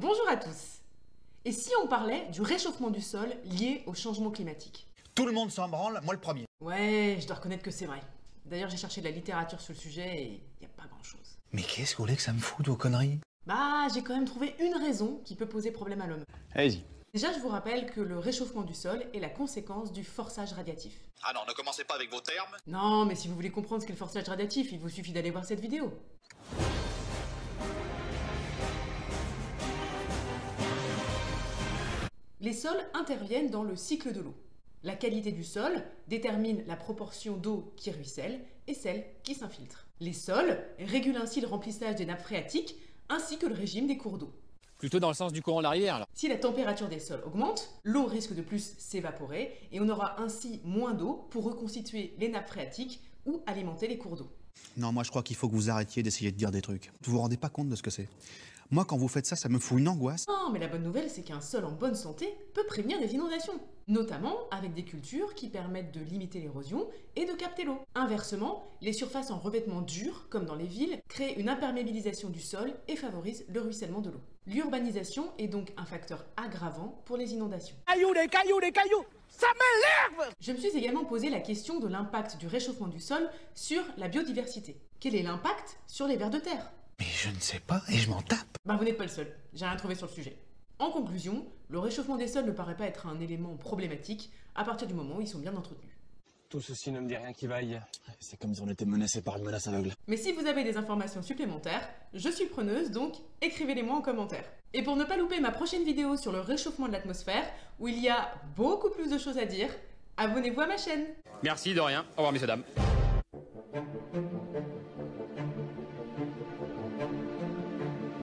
Bonjour à tous. Et si on parlait du réchauffement du sol lié au changement climatique? Tout le monde s'en branle, moi le premier. Ouais, je dois reconnaître que c'est vrai. D'ailleurs, j'ai cherché de la littérature sur le sujet et y a pas grand-chose. Mais qu'est-ce que vous voulez que ça me foute vos conneries? Bah, j'ai quand même trouvé une raison qui peut poser problème à l'homme. Allez-y. Déjà, je vous rappelle que le réchauffement du sol est la conséquence du forçage radiatif. Ah non, ne commencez pas avec vos termes. Non, mais si vous voulez comprendre ce qu'est le forçage radiatif, il vous suffit d'aller voir cette vidéo. Les sols interviennent dans le cycle de l'eau. La qualité du sol détermine la proportion d'eau qui ruisselle et celle qui s'infiltre. Les sols régulent ainsi le remplissage des nappes phréatiques ainsi que le régime des cours d'eau. Plutôt dans le sens du courant de la rivière, là. Si la température des sols augmente, l'eau risque de plus s'évaporer et on aura ainsi moins d'eau pour reconstituer les nappes phréatiques ou alimenter les cours d'eau. Non, moi je crois qu'il faut que vous arrêtiez d'essayer de dire des trucs. Vous vous rendez pas compte de ce que c'est. Moi quand vous faites ça, ça me fout une angoisse. Non, mais la bonne nouvelle, c'est qu'un sol en bonne santé peut prévenir des inondations, notamment avec des cultures qui permettent de limiter l'érosion et de capter l'eau. Inversement, les surfaces en revêtement dur, comme dans les villes, créent une imperméabilisation du sol et favorisent le ruissellement de l'eau. L'urbanisation est donc un facteur aggravant pour les inondations. Des cailloux, ça m'énerve! Je me suis également posé la question de l'impact du réchauffement du sol sur la biodiversité. Quel est l'impact sur les vers de terre? Mais je ne sais pas et je m'en tape. Bah vous n'êtes pas le seul, j'ai rien trouvé sur le sujet. En conclusion, le réchauffement des sols ne paraît pas être un élément problématique à partir du moment où ils sont bien entretenus. Tout ceci ne me dit rien qui vaille. C'est comme si on était menacé par une menace aveugle. Mais si vous avez des informations supplémentaires, je suis preneuse, donc écrivez-les-moi en commentaire. Et pour ne pas louper ma prochaine vidéo sur le réchauffement de l'atmosphère, où il y a beaucoup plus de choses à dire, abonnez-vous à ma chaîne. Merci, de rien. Au revoir, messieurs, dames.